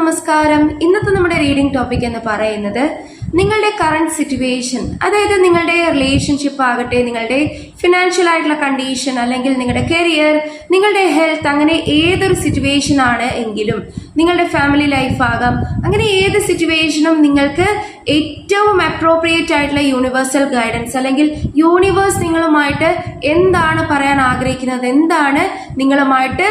നമസ്കാരം. ഇന്നത്തെ നമ്മുടെ റീഡിംഗ് ടോപ്പിക് എന്ന് പറയുന്നത് നിങ്ങളുടെ കറണ്ട് സിറ്റുവേഷൻ, അതായത് നിങ്ങളുടെ റിലേഷൻഷിപ്പ് ആകട്ടെ, നിങ്ങളുടെ ഫിനാൻഷ്യൽ ആയിട്ടുള്ള കണ്ടീഷൻ, അല്ലെങ്കിൽ നിങ്ങളുടെ കരിയർ, നിങ്ങളുടെ ഹെൽത്ത്, അങ്ങനെ ഏതൊരു സിറ്റുവേഷൻ ആണ് എങ്കിലും, നിങ്ങളുടെ ഫാമിലി ലൈഫ് ആകാം, അങ്ങനെ ഏത് സിറ്റുവേഷനും നിങ്ങൾക്ക് ഏറ്റവും അപ്രോപ്രിയേറ്റ് ആയിട്ടുള്ള യൂണിവേഴ്സൽ ഗൈഡൻസ്, അല്ലെങ്കിൽ യൂണിവേഴ്സ് നിങ്ങളുമായിട്ട് എന്താണ് പറയാൻ ആഗ്രഹിക്കുന്നത്, എന്താണ് നിങ്ങളുമായിട്ട്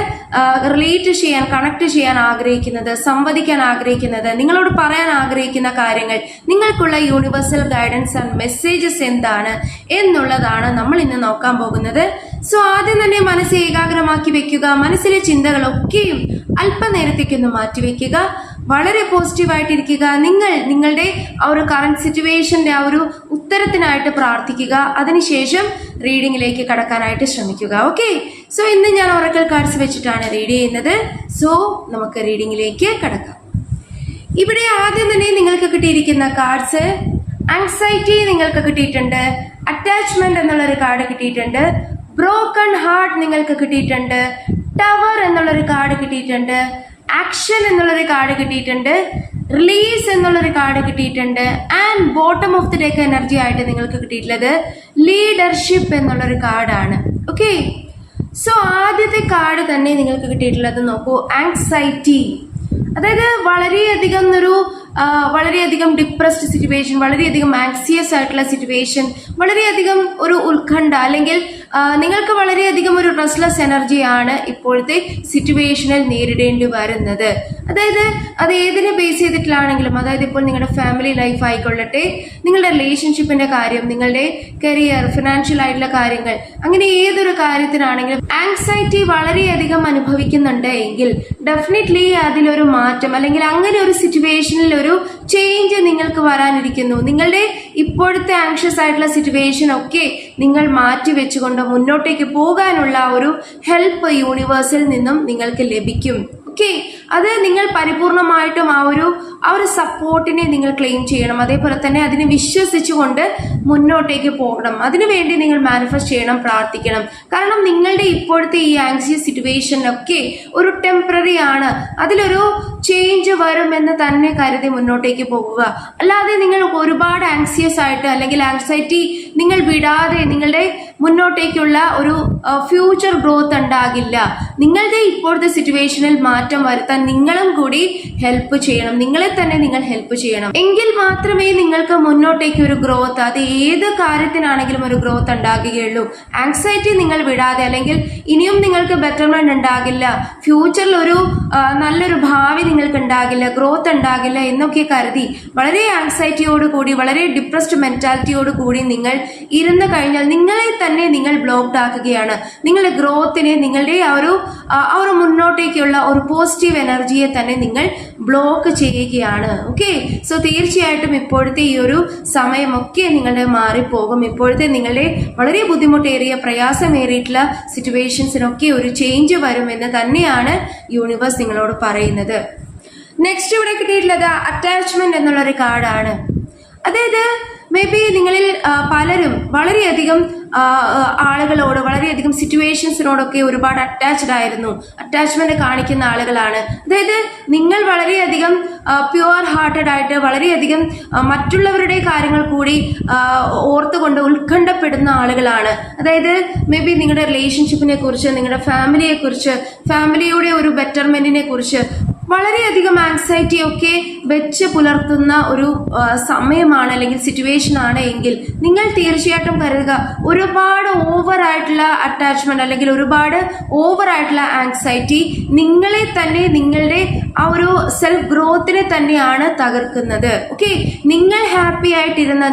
റിലേറ്റ് ചെയ്യാൻ, കണക്ട് ചെയ്യാൻ ആഗ്രഹിക്കുന്നത്, സംവദിക്കാൻ ആഗ്രഹിക്കുന്നത്, നിങ്ങളോട് പറയാൻ ആഗ്രഹിക്കുന്ന കാര്യങ്ങൾ, നിങ്ങൾക്കുള്ള യൂണിവേഴ്സൽ ഗൈഡൻസ് ആൻഡ് മെസ്സേജസ് എന്താണ് എന്നുള്ളതാണ് നമ്മൾ ഇന്ന് നോക്കാൻ പോകുന്നത്. സോ ആദ്യം തന്നെ മനസ്സ് ഏകാഗ്രമാക്കി വെക്കുക. മനസ്സിലെ ചിന്തകളൊക്കെയും അല്പനേരത്തേക്കൊന്ന് മാറ്റിവെക്കുക. വളരെ പോസിറ്റീവായിട്ടിരിക്കുക. നിങ്ങളുടെ ആ ഒരു കറണ്ട് സിറ്റുവേഷന്റെ ആ ഒരു ഉത്തരത്തിനായിട്ട് പ്രാർത്ഥിക്കുക. അതിനുശേഷം റീഡിങ്ങിലേക്ക് കടക്കാനായിട്ട് ശ്രമിക്കുക. ഓക്കെ, സോ ഇന്ന് ഞാൻ ഒറക്കൽ കാർഡ്സ് വെച്ചിട്ടാണ് റീഡ് ചെയ്യുന്നത്. സോ നമുക്ക് റീഡിങ്ങിലേക്ക് കടക്കാം. ഇവിടെ ആദ്യം തന്നെ നിങ്ങൾക്ക് കിട്ടിയിരിക്കുന്ന കാർഡ്സ്, ആങ്സൈറ്റി നിങ്ങൾക്ക് കിട്ടിയിട്ടുണ്ട്, അറ്റാച്ച്മെന്റ് എന്നുള്ളൊരു കാർഡ് കിട്ടിയിട്ടുണ്ട്, ബ്രോക്കൺ ഹാർട്ട് നിങ്ങൾക്ക് കിട്ടിയിട്ടുണ്ട്, ടവർ എന്നുള്ളൊരു കാർഡ് കിട്ടിയിട്ടുണ്ട്, ആക്ഷൻ എന്നുള്ളൊരു കാർഡ് കിട്ടിയിട്ടുണ്ട്, റിലീസ് എന്നുള്ളൊരു കാർഡ് കിട്ടിയിട്ടുണ്ട്, and bottom of the deck energy ആയിട്ട് നിങ്ങൾക്ക് കിട്ടിയിട്ടുള്ളത് ലീഡർഷിപ്പ് എന്നുള്ളൊരു കാർഡാണ്. ഓക്കെ, സോ ആദ്യത്തെ കാർഡ് തന്നെ നിങ്ങൾക്ക് കിട്ടിയിട്ടുള്ളത് നോക്കൂ, ആങ്സൈറ്റി. അതായത് വളരെയധികം ഡിപ്രസ്ഡ് സിറ്റുവേഷൻ, വളരെയധികം ആങ്സിയസ് ആയിട്ടുള്ള സിറ്റുവേഷൻ, വളരെയധികം ഒരു ഉത്കണ്ഠ, അല്ലെങ്കിൽ നിങ്ങൾക്ക് വളരെയധികം ഒരു റെസ്റ്റ്ലെസ് എനർജിയാണ് ഇപ്പോഴത്തെ സിറ്റുവേഷനിൽ നേരിടേണ്ടി വരുന്നത്. അതായത് അത് ഏതിനെ ബേസ് ചെയ്തിട്ടാണെങ്കിലും, അതായത് ഇപ്പോൾ നിങ്ങളുടെ ഫാമിലി ലൈഫ് ആയിക്കൊള്ളട്ടെ, നിങ്ങളുടെ റിലേഷൻഷിപ്പിന്റെ കാര്യം, നിങ്ങളുടെ കരിയർ, ഫിനാൻഷ്യൽ ആയിട്ടുള്ള കാര്യങ്ങൾ, അങ്ങനെ ഏതൊരു കാര്യത്തിനാണെങ്കിലും ആങ്സൈറ്റി വളരെയധികം അനുഭവിക്കുന്നുണ്ട് എങ്കിൽ ഡെഫിനറ്റ്ലി അതിലൊരു മാറ്റം, അല്ലെങ്കിൽ അങ്ങനെ ഒരു സിറ്റുവേഷനിൽ ഒരു ചേഞ്ച് നിങ്ങൾക്ക് വരാനിരിക്കുന്നു. നിങ്ങളുടെ ഇപ്പോഴത്തെ ആങ്ഷ്യസ് ആയിട്ടുള്ള സിറ്റുവേഷൻ ഒക്കെ നിങ്ങൾ മാറ്റി വെച്ചുകൊണ്ട് മുന്നോട്ടേക്ക് പോകാനുള്ള ഒരു ഹെൽപ്പ് യൂണിവേഴ്സിൽ നിന്നും നിങ്ങൾക്ക് ലഭിക്കും. ഓക്കെ, അത് നിങ്ങൾ പരിപൂർണമായിട്ടും ആ ഒരു സപ്പോർട്ടിനെ നിങ്ങൾ ക്ലെയിം ചെയ്യണം. അതേപോലെ തന്നെ അതിനെ വിശ്വസിച്ചുകൊണ്ട് മുന്നോട്ടേക്ക് പോകണം. അതിനുവേണ്ടി നിങ്ങൾ മാനിഫെസ്റ്റ് ചെയ്യണം, പ്രാർത്ഥിക്കണം. കാരണം നിങ്ങളുടെ ഇപ്പോഴത്തെ ഈ ആങ്സിയസ് സിറ്റുവേഷനൊക്കെ ഒരു ടെമ്പററി ആണ്. അതിലൊരു ചേഞ്ച് വരുമെന്ന് തന്നെ കരുതി മുന്നോട്ടേക്ക് പോകുക. അല്ലാതെ നിങ്ങൾ ഒരുപാട് ആങ്സിയസ് ആയിട്ട്, അല്ലെങ്കിൽ ആങ്സൈറ്റി നിങ്ങൾ വിടാതെ നിങ്ങളുടെ മുന്നോട്ടേക്കുള്ള ഒരു ഫ്യൂച്ചർ ഗ്രോത്ത് ഉണ്ടാകില്ല. നിങ്ങളുടെ ഇപ്പോഴത്തെ സിറ്റുവേഷനിൽ മാറ്റം വരുത്താൻ നിങ്ങളും കൂടി ഹെൽപ്പ് ചെയ്യണം. നിങ്ങളെ തന്നെ നിങ്ങൾ ഹെൽപ്പ് ചെയ്യണം. എങ്കിൽ മാത്രമേ നിങ്ങൾക്ക് മുന്നോട്ടേക്ക് ഒരു ഗ്രോത്ത്, അത് ഏത് കാര്യത്തിനാണെങ്കിലും ഒരു ഗ്രോത്ത് ഉണ്ടാകുകയുള്ളൂ. ആങ്സൈറ്റി നിങ്ങൾ വിടാതെ, അല്ലെങ്കിൽ ഇനിയും നിങ്ങൾക്ക് ബെറ്റർമെന്റ് ഉണ്ടാകില്ല, ഫ്യൂച്ചറിൽ ഒരു നല്ലൊരു ഭാവി നിങ്ങൾക്ക് ഉണ്ടാകില്ല, ഗ്രോത്ത് ഉണ്ടാകില്ല എന്നൊക്കെ കരുതി വളരെ ആങ്സൈറ്റിയോട് കൂടി, വളരെ ഡിപ്രസ്ഡ് മെന്റാലിറ്റിയോട് കൂടി നിങ്ങൾ ഇരുന്ന് കഴിഞ്ഞാൽ നിങ്ങളെ തന്നെ നിങ്ങൾ ബ്ലോക്ക്ഡ് ആക്കുകയാണ്. നിങ്ങളുടെ ഗ്രോത്തിനെ, നിങ്ങളുടെ ആ ഒരു മുന്നോട്ടേക്കുള്ള ഒരു പോസിറ്റീവ് എനർജിയെ തന്നെ നിങ്ങൾ ബ്ലോക്ക് ചെയ്യുകയാണ്. ഓക്കെ, സോ തീർച്ചയായിട്ടും ഇപ്പോഴത്തെ ഈ ഒരു സമയമൊക്കെ നിങ്ങളുടെ മാറിപ്പോകും. ഇപ്പോഴത്തെ നിങ്ങളുടെ വളരെ ബുദ്ധിമുട്ടേറിയ, പ്രയാസമേറിയിട്ടുള്ള സിറ്റുവേഷൻസിനൊക്കെ ഒരു ചേഞ്ച് വരുമെന്ന് തന്നെയാണ് യൂണിവേഴ്സ് നിങ്ങളോട് പറയുന്നത്. നെക്സ്റ്റ് ഇവിടെ കിട്ടിയിട്ടുള്ളത് അറ്റാച്ച്മെന്റ് എന്നുള്ളൊരു കാർഡാണ്. അതായത് മേ ബി നിങ്ങളിൽ പലരും വളരെയധികം ആളുകളോട്, വളരെയധികം സിറ്റുവേഷൻസിനോടൊക്കെ ഒരുപാട് അറ്റാച്ച്ഡ് ആയിരുന്നു, അറ്റാച്ച്മെന്റ് കാണിക്കുന്ന ആളുകളാണ്. അതായത് നിങ്ങൾ വളരെയധികം പ്യുവർ ഹാർട്ടഡ് ആയിട്ട്, വളരെയധികം മറ്റുള്ളവരുടെ കാര്യങ്ങൾ കൂടി ഓർത്തുകൊണ്ട് ഉത്കണ്ഠപ്പെടുന്ന ആളുകളാണ്. അതായത് മേ ബി നിങ്ങളുടെ റിലേഷൻഷിപ്പിനെ കുറിച്ച്, നിങ്ങളുടെ ഫാമിലിയെ കുറിച്ച്, ഫാമിലിയുടെ ഒരു ബെറ്റർമെന്റിനെ കുറിച്ച് വളരെയധികം ആങ്സൈറ്റി ഒക്കെ വെച്ച് പുലർത്തുന്ന ഒരു സമയമാണ്, അല്ലെങ്കിൽ സിറ്റുവേഷൻ ആണ് എങ്കിൽ നിങ്ങൾ തീർച്ചയായിട്ടും കരുതുക, ഒരുപാട് ഓവറായിട്ടുള്ള അറ്റാച്ച്മെന്റ്, അല്ലെങ്കിൽ ഒരുപാട് ഓവറായിട്ടുള്ള ആങ്സൈറ്റി നിങ്ങളെ തന്നെ, നിങ്ങളുടെ ആ ഒരു സെൽഫ് ഗ്രോത്തിനെ തന്നെയാണ് തകർക്കുന്നത്. ഓക്കെ, നിങ്ങൾ ഹാപ്പി ആയിട്ടിരുന്ന,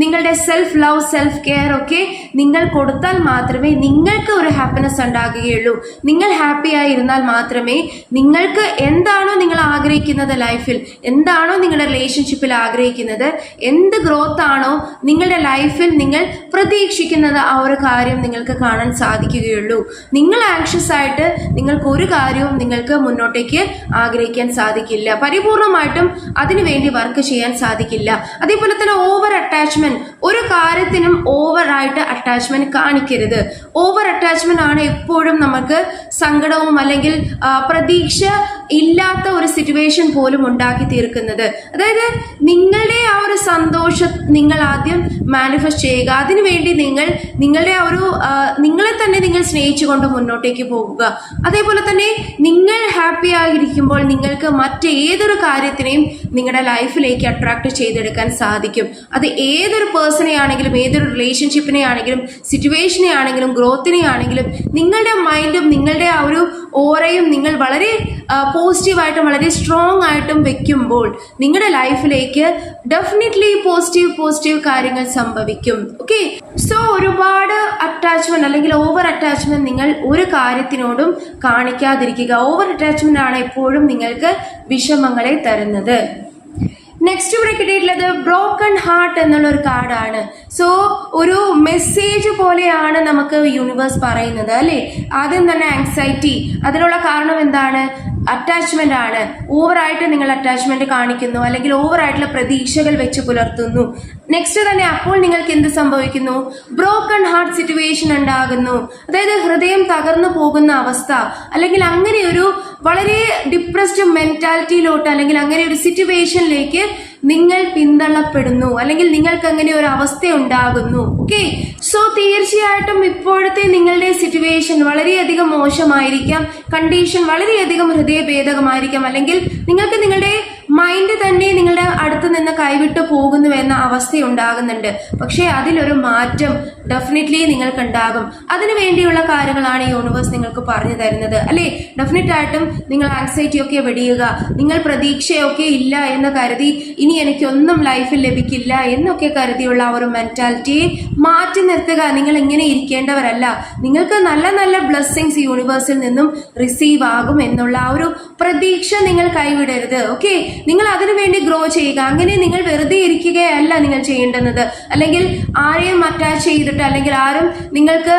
നിങ്ങളുടെ സെൽഫ് ലവ്, സെൽഫ് കെയർ ഒക്കെ നിങ്ങൾ കൊടുത്താൽ മാത്രമേ നിങ്ങൾക്ക് ഒരു ഹാപ്പിനെസ് ഉണ്ടാകുകയുള്ളൂ. നിങ്ങൾ ഹാപ്പി ആയിരുന്നാൽ മാത്രമേ നിങ്ങൾക്ക് എന്താണോ നിങ്ങൾ ആഗ്രഹിക്കുന്നത് ലൈഫിൽ, എന്താണോ നിങ്ങളുടെ റിലേഷൻഷിപ്പിൽ ആഗ്രഹിക്കുന്നത്, എന്ത് ഗ്രോത്ത് ആണോ നിങ്ങളുടെ ലൈഫിൽ നിങ്ങൾ പ്രതീക്ഷിക്കുന്നത്, ആ ഒരു കാര്യം നിങ്ങൾക്ക് കാണാൻ സാധിക്കുകയുള്ളൂ. നിങ്ങൾ ആങ്ഷ്യസ് ആയിട്ട് നിങ്ങൾക്ക് ഒരു കാര്യവും നിങ്ങൾക്ക് മുന്നോട്ടേക്ക് ആഗ്രഹിക്കാൻ സാധിക്കില്ല, പരിപൂർണമായിട്ടും അതിനുവേണ്ടി വർക്ക് ചെയ്യാൻ സാധിക്കില്ല. അതേപോലെ തന്നെ ഓവർ അറ്റാച്ച്മെന്റ്, ഒരു കാര്യത്തിനും ഓവറായിട്ട് അറ്റാച്ച്മെന്റ് കാണിക്കരുത്. ഓവർ അറ്റാച്ച്മെന്റ് ആണ് എപ്പോഴും നമുക്ക് സങ്കടവും അല്ലെങ്കിൽ പ്രതീക്ഷ ഇല്ലാത്ത ഒരു സിറ്റുവേഷൻ പോലും ഉണ്ടാക്കി തീർക്കുന്നത്. അതായത് നിങ്ങളുടെ ആ ഒരു സന്തോഷം നിങ്ങൾ ആദ്യം മാനിഫെസ്റ്റ് ചെയ്യുക. അതിനുവേണ്ടി നിങ്ങളുടെ ആ ഒരു നിങ്ങളെ തന്നെ നിങ്ങൾ സ്നേഹിച്ചുകൊണ്ട് മുന്നോട്ടേക്ക് പോകുക. അതേപോലെ തന്നെ നിങ്ങൾ ഹാപ്പി ആയിരിക്കുമ്പോൾ നിങ്ങൾക്ക് മറ്റേതൊരു കാര്യത്തിനെയും നിങ്ങളുടെ ലൈഫിലേക്ക് അട്രാക്ട് ചെയ്തെടുക്കാൻ സാധിക്കും. അത് ഏതൊരു പേഴ്സണെ ആണെങ്കിലും, ഏതൊരു റിലേഷൻഷിപ്പിനെ ആണെങ്കിലും, സിറ്റുവേഷനെ ആണെങ്കിലും, ഗ്രോത്തിനെ ആണെങ്കിലും, നിങ്ങളുടെ മൈൻഡും നിങ്ങളുടെ ആ ഒരു ഓറയും നിങ്ങൾ വളരെ പോസിറ്റീവായിട്ടും വളരെ സ്ട്രോങ് ആയിട്ടും വെക്കുമ്പോൾ നിങ്ങളുടെ ലൈഫിലേക്ക് ഡെഫിനറ്റ്ലി പോസിറ്റീവ് കാര്യങ്ങൾ സംഭവിക്കും. ഓക്കെ, സോ ഒരുപാട് അറ്റാച്ച്മെന്റ് അല്ലെങ്കിൽ ഓവർ അറ്റാച്ച്മെന്റ് നിങ്ങൾ ഒരു കാര്യത്തിനോടും കാണിക്കാതിരിക്കുക. ഓവർ അറ്റാച്ച്മെന്റ് ആണ് എപ്പോഴും നിങ്ങൾക്ക് വിഷമങ്ങളെ തരുന്നത്. നെക്സ്റ്റ് ഇവിടെ കിട്ടിയിട്ടുള്ളത് ബ്രോക്കൺ ഹാർട്ട് എന്നുള്ള ഒരു കാർഡാണ്. സോ ഒരു മെസ്സേജ് പോലെയാണ് നമുക്ക് യൂണിവേഴ്സ് പറയുന്നത് അല്ലേ. ആദ്യം തന്നെ ആങ്സൈറ്റി, അതിനുള്ള കാരണം എന്താണ്? അറ്റാച്ച്മെന്റ് ആണ്. ഓവറായിട്ട് നിങ്ങൾ അറ്റാച്ച്മെന്റ് കാണിക്കുന്നു അല്ലെങ്കിൽ ഓവറായിട്ടുള്ള പ്രതീക്ഷകൾ വെച്ച് പുലർത്തുന്നു. നെക്സ്റ്റ് തന്നെ അപ്പോൾ നിങ്ങൾക്ക് എന്ത് സംഭവിക്കുന്നു? ബ്രോക്കൺ ഹാർട്ട് സിറ്റുവേഷൻ ഉണ്ടാകുന്നു. അതായത് ഹൃദയം തകർന്നു പോകുന്ന അവസ്ഥ, അല്ലെങ്കിൽ അങ്ങനെ ഒരു വളരെ ഡിപ്രസ്ഡ് മെന്റാലിറ്റിയിലോട്ട് അല്ലെങ്കിൽ അങ്ങനെ ഒരു സിറ്റുവേഷനിലേക്ക് നിങ്ങൾ പിന്തള്ളപ്പെടുന്നു, അല്ലെങ്കിൽ നിങ്ങൾക്ക് അങ്ങനെ ഒരു അവസ്ഥ ഉണ്ടാകുന്നു. ഓക്കെ, സോ തീർച്ചയായിട്ടും ഇപ്പോഴത്തെ നിങ്ങളുടെ സിറ്റുവേഷൻ വളരെയധികം മോശമായിരിക്കാം, കണ്ടീഷൻ വളരെയധികം ഹൃദയഭേദകമായിരിക്കാം, അല്ലെങ്കിൽ നിങ്ങൾക്ക് നിങ്ങളുടെ മൈൻഡ് തന്നെ നിങ്ങളുടെ അടുത്ത് നിന്ന് കൈവിട്ടു പോകുന്നു എന്ന അവസ്ഥ ഉണ്ടാകുന്നുണ്ട്. പക്ഷേ അതിലൊരു മാറ്റം ഡെഫിനറ്റ്ലി നിങ്ങൾക്ക് ഉണ്ടാകും. അതിനു വേണ്ടിയുള്ള കാര്യങ്ങളാണ് യൂണിവേഴ്സ് നിങ്ങൾക്ക് പറഞ്ഞു തരുന്നത് അല്ലേ. ഡെഫിനറ്റ് ആയിട്ടും നിങ്ങൾ ആങ്സൈറ്റി ഒക്കെ വെടിയുക. നിങ്ങൾ പ്രതീക്ഷയൊക്കെ ഇല്ല എന്ന് കരുതി ഇനി എനിക്കൊന്നും ലൈഫിൽ ലഭിക്കില്ല എന്നൊക്കെ കരുതിയുള്ള ആ ഒരു മെന്റാലിറ്റിയെ മാറ്റി നിർത്തുക. നിങ്ങൾ ഇങ്ങനെ ഇരിക്കേണ്ടവരല്ല. നിങ്ങൾക്ക് നല്ല നല്ല ബ്ലെസ്സിങ്സ് യൂണിവേഴ്സിൽ നിന്നും റിസീവ് ആകും എന്നുള്ള ആ ഒരു പ്രതീക്ഷ നിങ്ങൾ കൈവിടരുത്. ഓക്കെ, നിങ്ങൾ അതിനു വേണ്ടി ഗ്രോ ചെയ്യുക. അങ്ങനെ നിങ്ങൾ വെറുതെ ഇരിക്കുകയല്ല നിങ്ങൾ ചെയ്യേണ്ടുന്നത്, അല്ലെങ്കിൽ ആരെയും അറ്റാച്ച് ചെയ്തിട്ട് അല്ലെങ്കിൽ ആരും നിങ്ങൾക്ക്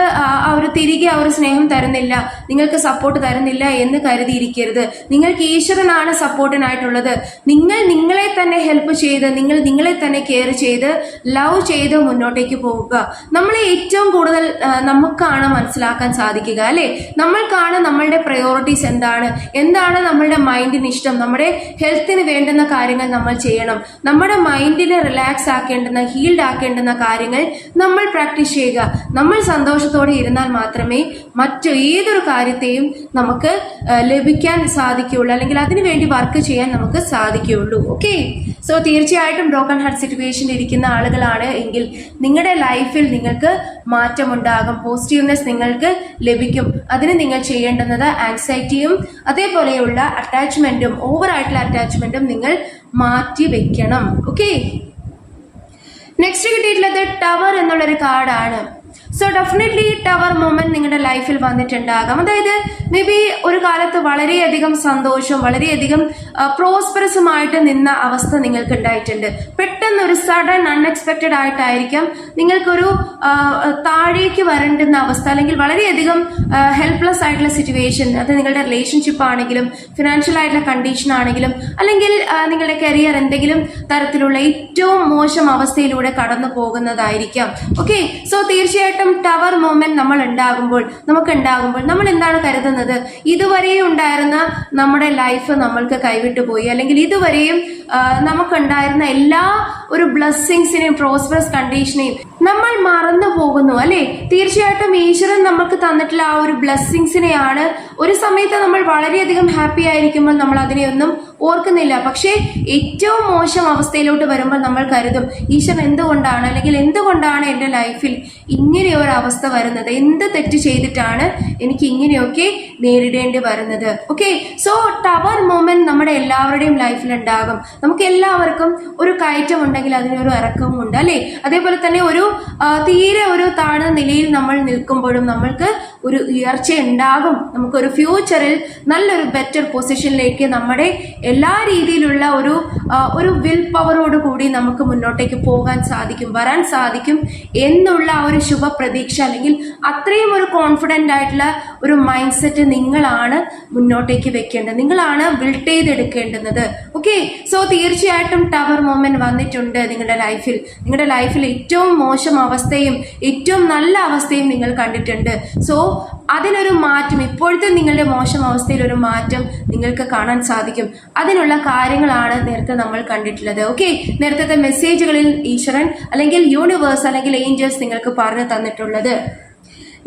ആ ഒരു തിരികെ ആ ഒരു സ്നേഹം തരുന്നില്ല, നിങ്ങൾക്ക് സപ്പോർട്ട് തരുന്നില്ല എന്ന് കരുതിയിരിക്കരുത്. നിങ്ങൾക്ക് ഈശ്വരനാണ് സപ്പോർട്ടിനായിട്ടുള്ളത്. നിങ്ങൾ നിങ്ങളെ തന്നെ ഹെൽപ്പ് ചെയ്ത് നിങ്ങളെ തന്നെ കെയർ ചെയ്ത് ലവ് ചെയ്ത് മുന്നോട്ടേക്ക് പോകുക. നമ്മളെ ഏറ്റവും കൂടുതൽ നമുക്കാണ് മനസ്സിലാക്കാൻ സാധിക്കുക അല്ലേ. നമ്മൾക്കാണ് നമ്മളുടെ പ്രയോറിറ്റീസ് എന്താണ് നമ്മളുടെ മൈൻഡിന് ഇഷ്ടം. നമ്മുടെ ഹെൽത്തിന് വേണ്ടുന്ന കാര്യങ്ങൾ നമ്മൾ ചെയ്യണം. നമ്മുടെ മൈൻഡിനെ റിലാക്സ് ആക്കേണ്ടുന്ന, ഹീൽഡ് ആക്കേണ്ടുന്ന കാര്യങ്ങൾ നമ്മൾ പ്രാക്ടീസ് ചെയ്യുക. നമ്മൾ സന്തോഷത്തോടെ ഇരുന്നാൽ മാത്രമേ മറ്റു ഏതൊരു കാര്യത്തെയും നമുക്ക് ലഭിക്കാൻ സാധിക്കുകയുള്ളൂ, അല്ലെങ്കിൽ അതിനു വേണ്ടി വർക്ക് ചെയ്യാൻ നമുക്ക് സാധിക്കുകയുള്ളൂ. ഓക്കെ, സോ തീർച്ചയായിട്ടും ബ്രോക്കൺ ഹാർട്ട് സിറ്റുവേഷനിൽ ഇരിക്കുന്ന ആളുകളാണ് എങ്കിൽ നിങ്ങളുടെ ലൈഫിൽ നിങ്ങൾക്ക് മാറ്റമുണ്ടാകും, പോസിറ്റീവ്നെസ് നിങ്ങൾക്ക് ലഭിക്കും. അതിന് നിങ്ങൾ ചെയ്യേണ്ടുന്നത് ആങ്സൈറ്റിയും അതേപോലെയുള്ള അറ്റാച്ച്മെന്റും ഓവറായിട്ടുള്ള അറ്റാച്ച്മെന്റും നിങ്ങൾ മാറ്റി വെക്കണം. ഓക്കെ, നെക്സ്റ്റ് കിട്ടിയിട്ടുള്ളത് ടവർ എന്നുള്ളൊരു കാർഡാണ്. സോ ഡെഫിനറ്റ്ലി ടവർ മൊമെന്റ് നിങ്ങളുടെ ലൈഫിൽ വന്നിട്ടുണ്ടാകാം. അതായത് മേ ബി ഒരു കാലത്ത് വളരെയധികം സന്തോഷം, വളരെയധികം പ്രോസ്പെറസുമായിട്ട് നിന്ന അവസ്ഥ നിങ്ങൾക്ക് ഉണ്ടായിട്ടുണ്ട്. പെട്ടെന്ന് ഒരു സഡൻ അൺഎക്സ്പെക്റ്റഡ് ആയിട്ടായിരിക്കാം നിങ്ങൾക്കൊരു താഴേക്ക് വരേണ്ടുന്ന അവസ്ഥ, അല്ലെങ്കിൽ വളരെയധികം ഹെൽപ്ലെസ് ആയിട്ടുള്ള സിറ്റുവേഷൻ. അത് നിങ്ങളുടെ റിലേഷൻഷിപ്പ് ആണെങ്കിലും, ഫിനാൻഷ്യൽ ആയിട്ടുള്ള കണ്ടീഷൻ ആണെങ്കിലും, അല്ലെങ്കിൽ നിങ്ങളുടെ കരിയർ എന്തെങ്കിലും തരത്തിലുള്ള ഏറ്റവും മോശം അവസ്ഥയിലൂടെ കടന്നു പോകുന്നതായിരിക്കാം. ഓക്കെ, സോ തീർച്ചയായിട്ടും ടവർ മൊമെന്റ് നമുക്ക് ഉണ്ടാകുമ്പോൾ നമ്മൾ എന്താണ് കരുതുന്നത്? ഇതുവരെയും ഉണ്ടായിരുന്ന നമ്മുടെ ലൈഫ് നമ്മൾക്ക് കൈവിട്ടു പോയി, അല്ലെങ്കിൽ ഇതുവരെയും നമുക്കുണ്ടായിരുന്ന എല്ലാ ഒരു ബ്ലെസ്സിങ്സിനെയും പ്രോസ്പെറസ് കണ്ടീഷനെയും നമ്മൾ മറന്നു പോകുന്നു അല്ലെ. തീർച്ചയായിട്ടും ഈശ്വരൻ നമുക്ക് തന്നിട്ടുള്ള ആ ഒരു ബ്ലെസ്സിങ്സിനെയാണ് ഒരു സമയത്ത് നമ്മൾ വളരെയധികം ഹാപ്പി ആയിരിക്കുമ്പോൾ നമ്മൾ അതിനെയൊന്നും ഓർക്കുന്നില്ല. പക്ഷേ ഏറ്റവും മോശം അവസ്ഥയിലോട്ട് വരുമ്പോൾ നമ്മൾ കരുതും, ഈശ്വരൻ എന്തുകൊണ്ടാണ്, അല്ലെങ്കിൽ എന്തുകൊണ്ടാണ് എൻ്റെ ലൈഫിൽ ഇങ്ങനെ ഒരു അവസ്ഥ വരുന്നത്, എന്ത് തെറ്റ് ചെയ്തിട്ടാണ് എനിക്ക് ഇങ്ങനെയൊക്കെ നേരിടേണ്ടി വരുന്നത്. ഓക്കെ, സോ ടവർ മൊമെന്റ് നമ്മുടെ എല്ലാവരുടെയും ലൈഫിൽ ഉണ്ടാകും. നമുക്ക് എല്ലാവർക്കും ഒരു കയറ്റം ഉണ്ടെങ്കിൽ അതിനൊരു ഇറക്കവും ഉണ്ട് അല്ലേ. അതേപോലെ തന്നെ ഒരു തീരെ ഒരു താഴ്ന്ന നിലയിൽ നമ്മൾ നിൽക്കുമ്പോഴും നമ്മൾക്ക് ഒരു ഉയർച്ച ഉണ്ടാകും. നമുക്കൊരു ഫ്യൂച്ചറിൽ നല്ലൊരു ബെറ്റർ പൊസിഷനിലേക്ക് നമ്മുടെ എല്ലാ രീതിയിലുള്ള ഒരു വിൽ പവറോട് കൂടി നമുക്ക് മുന്നോട്ടേക്ക് പോകാൻ സാധിക്കും, വരാൻ സാധിക്കും എന്നുള്ള ഒരു ശുഭ പ്രതീക്ഷ അല്ലെങ്കിൽ അത്രയും ഒരു കോൺഫിഡൻ്റ് ആയിട്ടുള്ള ഒരു മൈൻഡ് സെറ്റ് നിങ്ങളാണ് മുന്നോട്ടേക്ക് വെക്കേണ്ടത്, നിങ്ങളാണ് ബിൽഡ് ചെയ്തെടുക്കേണ്ടുന്നത്. ഓക്കെ, സോ തീർച്ചയായിട്ടും ടവർ മൊമെന്റ് വന്നിട്ടുണ്ട് നിങ്ങളുടെ ലൈഫിൽ ഏറ്റവും മോശം അവസ്ഥയും ഏറ്റവും നല്ല അവസ്ഥയും നിങ്ങൾ കണ്ടിട്ടുണ്ട്. സോ അതിനൊരു മാറ്റം, ഇപ്പോഴത്തെ നിങ്ങളുടെ മോശം അവസ്ഥയിൽ ഒരു മാറ്റം നിങ്ങൾക്ക് കാണാൻ സാധിക്കും. അതിനുള്ള കാര്യങ്ങളാണ് നേരത്തെ നമ്മൾ കണ്ടിട്ടുള്ളത്. ഓക്കെ, നേരത്തെ മെസ്സേജുകളിൽ ഈശ്വരൻ അല്ലെങ്കിൽ യൂണിവേഴ്സ് അല്ലെങ്കിൽ ഏഞ്ചൽസ് നിങ്ങൾക്ക് പറഞ്ഞു തന്നിട്ടുള്ളത്.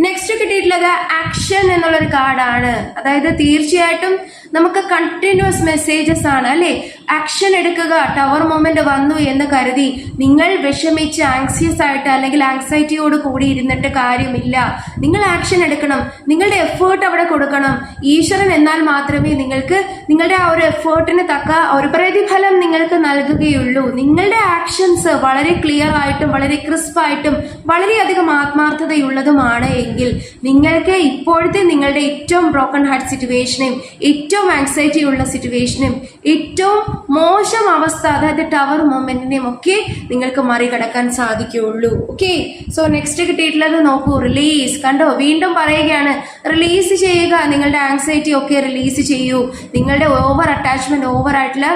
നെക്സ്റ്റ് കിട്ടിയിട്ടുള്ളത് ആക്ഷൻ എന്നുള്ളൊരു കാർഡാണ്. അതായത് തീർച്ചയായിട്ടും നമുക്ക് കണ്ടിന്യൂസ് മെസ്സേജസ് ആണ് അല്ലേ. ആക്ഷൻ എടുക്കുക. ടവർ മൊമെന്റ് വന്നു എന്ന് കരുതി നിങ്ങൾ വിഷമിച്ച് ആങ്സിയസ് ആയിട്ട് അല്ലെങ്കിൽ ആങ്സൈറ്റിയോട് കൂടി ഇരുന്നിട്ട് കാര്യമില്ല. നിങ്ങൾ ആക്ഷൻ എടുക്കണം, നിങ്ങളുടെ എഫേർട്ട് അവിടെ കൊടുക്കണം. ഈശ്വരൻ എന്നാൽ മാത്രമേ നിങ്ങൾക്ക് നിങ്ങളുടെ ആ ഒരു എഫേർട്ടിന് തക്ക ഒരു പ്രതിഫലം നിങ്ങൾക്ക് നൽകുകയുള്ളൂ. നിങ്ങളുടെ ആക്ഷൻസ് വളരെ ക്ലിയർ ആയിട്ടും വളരെ ക്രിസ്പായിട്ടും വളരെയധികം ആത്മാർത്ഥതയുള്ളതുമാണ് എങ്കിൽ നിങ്ങൾക്ക് ഇപ്പോഴത്തെ നിങ്ങളുടെ ഏറ്റവും ബ്രോക്കൺ ഹാർട്ട് സിറ്റുവേഷനെയും ഏറ്റവും ആങ്സൈറ്റി ഉള്ള സിറ്റുവേഷനും ഏറ്റവും മോശം അവസ്ഥ അതായത് ടവർ മൊമെന്റിനെയും ഒക്കെ നിങ്ങൾക്ക് മറികടക്കാൻ സാധിക്കുകയുള്ളൂ. ഓക്കെ, സോ നെക്സ്റ്റ് കിട്ടിയിട്ടുള്ളത് നോക്കൂ, റിലീസ്. കണ്ടോ, വീണ്ടും പറയുകയാണ്, റിലീസ് ചെയ്യുക. നിങ്ങളുടെ ആങ്സൈറ്റി ഒക്കെ റിലീസ് ചെയ്യൂ. നിങ്ങളുടെ ഓവർ അറ്റാച്ച്മെന്റ്, ഓവർ ആയിട്ടുള്ള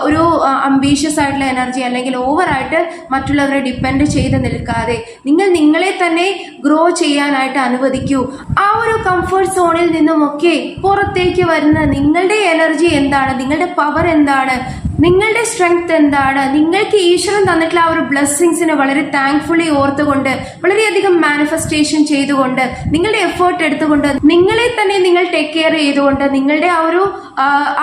ഒരു അംബീഷ്യസ് ആയിട്ടുള്ള എനർജി അല്ലെങ്കിൽ ഓവറായിട്ട് മറ്റുള്ളവരെ ഡിപ്പെൻഡ് ചെയ്ത് നിൽക്കാതെ നിങ്ങൾ നിങ്ങളെ തന്നെ ഗ്രോ ചെയ്യാനായിട്ട് അനുവദിക്കൂ. ആ ഒരു കംഫർട്ട് സോണിൽ നിന്നുമൊക്കെ പുറത്തേക്ക് വരുന്ന നിങ്ങളുടെ എനർജി എന്താണ്, നിങ്ങളുടെ പവർ എന്താണ്, നിങ്ങളുടെ സ്ട്രെങ്ത് എന്താണ്, നിങ്ങൾക്ക് ഈശ്വരൻ തന്നിട്ടുള്ള ആ ഒരു ബ്ലെസ്സിങ്സിനെ വളരെ താങ്ക്ഫുള്ളി ഓർത്തുകൊണ്ട് വളരെയധികം മാനിഫെസ്റ്റേഷൻ ചെയ്തുകൊണ്ട് നിങ്ങളുടെ എഫേർട്ട് എടുത്തുകൊണ്ട് നിങ്ങളെ തന്നെ നിങ്ങൾ ടേക്ക് കെയർ ചെയ്തുകൊണ്ട് നിങ്ങളുടെ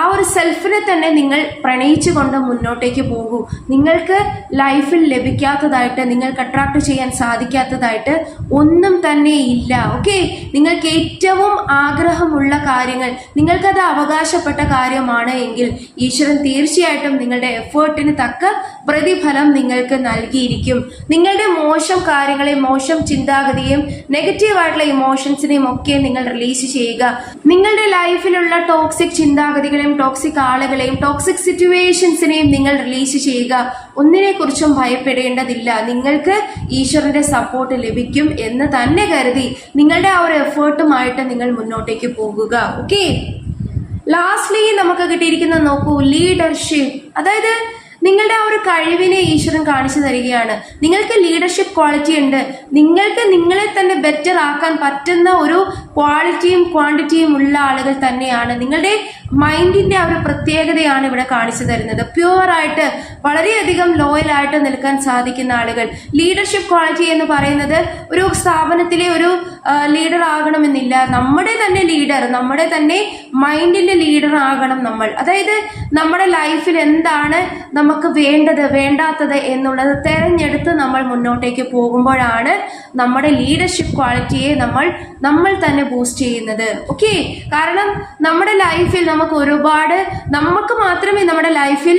ആ ഒരു സെൽഫിനെ തന്നെ നിങ്ങൾ പ്രണയിച്ചുകൊണ്ട് മുന്നോട്ടേക്ക് പോകൂ. നിങ്ങൾക്ക് ലൈഫിൽ ലഭിക്കാത്തതായിട്ട്, നിങ്ങൾക്ക് അട്രാക്ട് ചെയ്യാൻ സാധിക്കാത്തതായിട്ട് ഒന്നും തന്നെ ഇല്ല. ഓക്കെ, നിങ്ങൾക്ക് ഏറ്റവും ആഗ്രഹമുള്ള കാര്യങ്ങൾ, നിങ്ങൾക്കത് അവകാശപ്പെട്ട കാര്യമാണ് എങ്കിൽ ഈശ്വരൻ തീർച്ചയായിട്ടും നിങ്ങളുടെ എഫേർട്ടിന് തക്ക പ്രതിഫലം നിങ്ങൾക്ക് നൽകിയിരിക്കും. നിങ്ങളുടെ മോശം കാര്യങ്ങളെയും മോശം ചിന്താഗതിയും നെഗറ്റീവായിട്ടുള്ള ഇമോഷൻസിനെയും ഒക്കെ നിങ്ങൾ റിലീസ് ചെയ്യുക. നിങ്ങളുടെ ലൈഫിലുള്ള ടോക്സിക് ചിന്താഗതികളെയും ടോക്സിക് ആളുകളെയും ടോക്സിക് സിറ്റുവേഷൻസിനെയും നിങ്ങൾ റിലീസ് ചെയ്യുക. ഒന്നിനെ കുറിച്ചും ഭയപ്പെടേണ്ടതില്ല. നിങ്ങൾക്ക് ഈശ്വരന്റെ സപ്പോർട്ട് ലഭിക്കും എന്ന് തന്നെ കരുതി നിങ്ങളുടെ ആ ഒരു എഫേർട്ടുമായിട്ട് നിങ്ങൾ മുന്നോട്ടേക്ക് പോകുക. ഓക്കെ, ലാസ്റ്റ്ലി നമുക്ക് കിട്ടിയിരിക്കുന്നത് നോക്കൂ, ലീഡർഷിപ്പ്. അതായത് നിങ്ങളുടെ ആ ഒരു കഴിവിനെ ഈശ്വരൻ കാണിച്ചു തരികയാണ്. നിങ്ങൾക്ക് ലീഡർഷിപ്പ് ക്വാളിറ്റി ഉണ്ട്, നിങ്ങൾക്ക് നിങ്ങളെ തന്നെ ബെറ്റർ ആക്കാൻ പറ്റുന്ന ഒരു ക്വാളിറ്റിയും ക്വാണ്ടിറ്റിയും ഉള്ള ആളുകൾ തന്നെയാണ്. നിങ്ങളുടെ മൈൻഡിന്റെ ആ ഒരു പ്രത്യേകതയാണ് ഇവിടെ കാണിച്ചു തരുന്നത്. പ്യുവറായിട്ട് വളരെയധികം ലോയലായിട്ട് നിൽക്കാൻ സാധിക്കുന്ന ആളുകൾ. ലീഡർഷിപ്പ് ക്വാളിറ്റി എന്ന് പറയുന്നത് ഒരു സ്ഥാപനത്തിലെ ഒരു ലീഡർ ആകണമെന്നില്ല. നമ്മുടെ തന്നെ ലീഡർ, നമ്മുടെ തന്നെ മൈൻഡിന്റെ ലീഡർ ആകണം നമ്മൾ. അതായത് നമ്മുടെ ലൈഫിൽ എന്താണ് നമുക്ക് വേണ്ടത് വേണ്ടാത്തത് എന്നുള്ളത് തെരഞ്ഞെടുത്ത് നമ്മൾ മുന്നോട്ടേക്ക് പോകുമ്പോഴാണ് നമ്മുടെ ലീഡർഷിപ്പ് ക്വാളിറ്റിയെ നമ്മൾ തന്നെ ബൂസ്റ്റ് ചെയ്യുന്നത്. ഓക്കെ, കാരണം നമ്മുടെ ലൈഫിൽ നമുക്ക് മാത്രമേ നമ്മുടെ ലൈഫിൽ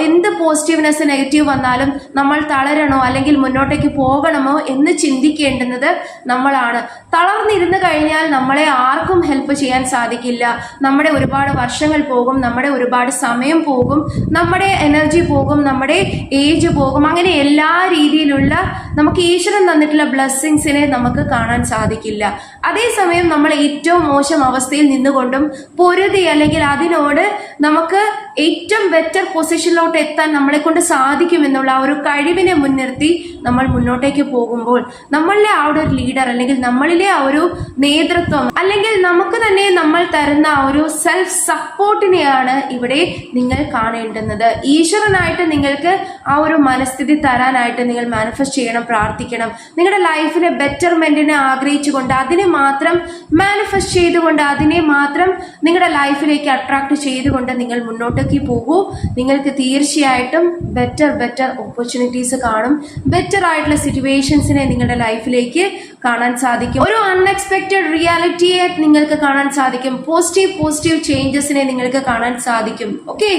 എന്ത് പോസിറ്റീവ്നെസ് നെഗറ്റീവ് വന്നാലും നമ്മൾ തളരണോ അല്ലെങ്കിൽ മുന്നോട്ടേക്ക് പോകണമോ എന്ന് ചിന്തിക്കേണ്ടുന്നത് നമ്മളാണ്. തളർന്നിരുന്നു കഴിഞ്ഞാൽ നമ്മളെ ആർക്കും ഹെൽപ്പ് ചെയ്യാൻ സാധിക്കില്ല. നമ്മുടെ ഒരുപാട് വർഷങ്ങൾ പോകും, നമ്മുടെ ഒരുപാട് സമയം പോകും, നമ്മുടെ എനർജി പോകും, നമ്മുടെ ഏജ് പോകും. അങ്ങനെ എല്ലാ രീതിയിലുള്ള നമുക്ക് ഈശ്വരൻ തന്നിട്ടുള്ള ബ്ലെസ്സിങ്സിനെ നമുക്ക് കാണാൻ സാധിക്കില്ല. അതേസമയം നമ്മൾ ഏറ്റവും മോശം അവസ്ഥയിൽ നിന്നുകൊണ്ടും പൊരുതി അല്ലെങ്കിൽ അതിനോട് നമുക്ക് ഏറ്റവും ബെറ്റർ പൊസിഷനിലോട്ട് എത്താൻ നമ്മളെ കൊണ്ട് സാധിക്കുമെന്നുള്ള ആ ഒരു കഴിവിനെ മുൻനിർത്തി നമ്മൾ മുന്നോട്ടേക്ക് പോകുമ്പോൾ നമ്മളിലെ ആ ഒരു ലീഡർ അല്ലെങ്കിൽ നമ്മളിലെ ആ ഒരു നേതൃത്വം അല്ലെങ്കിൽ നമുക്ക് തന്നെ നമ്മൾ തരുന്ന ആ ഒരു സെൽഫ് സപ്പോർട്ടിനെയാണ് ഇവിടെ നിങ്ങൾ കാണേണ്ടുന്നത്. ഈശ്വരനായിട്ട് നിങ്ങൾക്ക് ആ ഒരു മനസ്ഥിതി തരാനായിട്ട് നിങ്ങൾ മാനിഫെസ്റ്റ് ചെയ്യണം, പ്രാർത്ഥിക്കണം. നിങ്ങളുടെ ലൈഫിലെ ബെറ്റർമെന്റിനെ ആഗ്രഹിച്ചുകൊണ്ട് അതിനെ മാത്രം മാനിഫെസ്റ്റ് ചെയ്തുകൊണ്ട് അതിനെ മാത്രം നിങ്ങളുടെ ലൈഫിലേക്ക് അട്രാക്ട് ചെയ്തുകൊണ്ട് നിങ്ങൾ മുന്നോട്ടേക്ക് പോകൂ. നിങ്ങൾക്ക് തീർച്ചയായിട്ടും ബെറ്റർ ഓപ്പർച്യൂണിറ്റീസ് കാണും. ബെറ്റർ ആയിട്ടുള്ള സിറ്റുവേഷൻസിനെ നിങ്ങളുടെ ലൈഫിലേക്ക് കാണാൻ സാധിക്കും. ഒരു അൺഎക്സ്പെക്റ്റഡ് റിയാലിറ്റിയെ നിങ്ങൾക്ക് കാണാൻ സാധിക്കും. പോസിറ്റീവ് ചേഞ്ചസിനെ നിങ്ങൾക്ക് കാണാൻ സാധിക്കും. ഓക്കെ,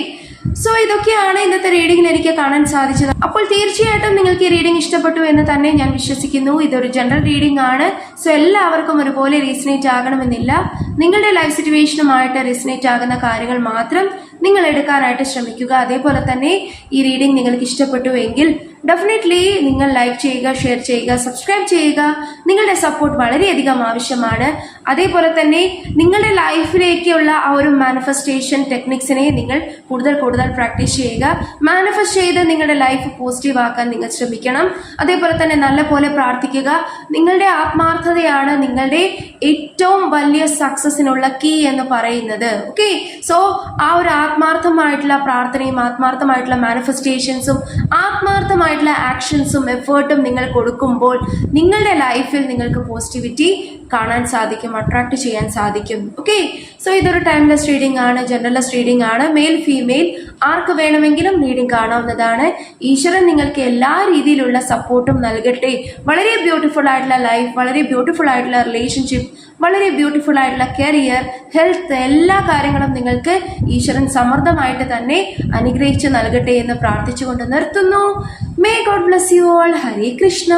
സോ ഇതൊക്കെയാണ് ഇന്നത്തെ റീഡിങ്ങിൽ എനിക്ക് കാണാൻ സാധിച്ചത്. അപ്പോൾ തീർച്ചയായിട്ടും നിങ്ങൾക്ക് ഈ റീഡിംഗ് ഇഷ്ടപ്പെട്ടു എന്ന് തന്നെ ഞാൻ വിശ്വസിക്കുന്നു. ഇതൊരു ജനറൽ റീഡിംഗ് ആണ്. സോ എല്ലാവർക്കും ഒരുപോലെ റീസണേറ്റ് ആകണമെന്നില്ല. നിങ്ങളുടെ ലൈഫ് സിറ്റുവേഷനുമായിട്ട് റീസണേറ്റ് ആകുന്ന കാര്യങ്ങൾ മാത്രം നിങ്ങൾ എടുക്കാനായിട്ട് ശ്രമിക്കുക. അതേപോലെ തന്നെ ഈ റീഡിംഗ് നിങ്ങൾക്ക് ഇഷ്ടപ്പെട്ടു എങ്കിൽ ഡെഫിനറ്റ്ലി നിങ്ങൾ ലൈക്ക് ചെയ്യുക, ഷെയർ ചെയ്യുക, സബ്സ്ക്രൈബ് ചെയ്യുക. നിങ്ങളുടെ സപ്പോർട്ട് വളരെയധികം ആവശ്യമാണ്. അതേപോലെ തന്നെ നിങ്ങളുടെ ലൈഫിലേക്കുള്ള ആ ഒരു മാനിഫെസ്റ്റേഷൻ ടെക്നിക്സിനെ നിങ്ങൾ കൂടുതൽ പ്രാക്ടീസ് ചെയ്യുക. മാനിഫെസ്റ്റ് ചെയ്ത് നിങ്ങളുടെ ലൈഫ് പോസിറ്റീവ് ആക്കാൻ നിങ്ങൾ ശ്രമിക്കണം. അതേപോലെ തന്നെ നല്ലപോലെ പ്രാർത്ഥിക്കുക. നിങ്ങളുടെ ആത്മാർത്ഥതയാണ് നിങ്ങളുടെ ഏറ്റവും വലിയ സക്സസിനുള്ള കീ എന്ന് പറയുന്നത്. ഓക്കെ, സോ ആ ഒരു ആത്മാർത്ഥമായിട്ടുള്ള പ്രാർത്ഥനയും ആത്മാർത്ഥമായിട്ടുള്ള മാനിഫെസ്റ്റേഷൻസും ആത്മാർത്ഥമായിട്ടുള്ള ആക്ഷൻസും എഫേർട്ടും നിങ്ങൾ കൊടുക്കുമ്പോൾ നിങ്ങളുടെ ലൈഫിൽ നിങ്ങൾക്ക് പോസിറ്റിവിറ്റി കാണാൻ സാധിക്കും, അട്രാക്ട് ചെയ്യാൻ സാധിക്കും. ഓക്കെ, സോ ഇതൊരു ടൈംലെസ് റീഡിംഗ് ആണ്, ജനറൽലെസ് റീഡിംഗ് ആണ്. മെയിൽ ഫീമെയിൽ ആർക്ക് വേണമെങ്കിലും റീഡിംഗ് കാണാവുന്നതാണ്. ഈശ്വരൻ നിങ്ങൾക്ക് എല്ലാ രീതിയിലുള്ള സപ്പോർട്ടും നൽകട്ടെ. വളരെ ബ്യൂട്ടിഫുൾ ആയിട്ടുള്ള ലൈഫ്, വളരെ ബ്യൂട്ടിഫുൾ ആയിട്ടുള്ള റിലേഷൻഷിപ്പ്, വളരെ ബ്യൂട്ടിഫുൾ ആയിട്ടുള്ള കരിയർ, ഹെൽത്ത്, എല്ലാ കാര്യങ്ങളും നിങ്ങൾക്ക് ഈശ്വരൻ സമൃദ്ധമായിട്ട് തന്നെ അനുഗ്രഹിച്ച് നൽകട്ടെ എന്ന് പ്രാർത്ഥിച്ചുകൊണ്ട് നിർത്തുന്നു. May God bless you all. Hare Krishna.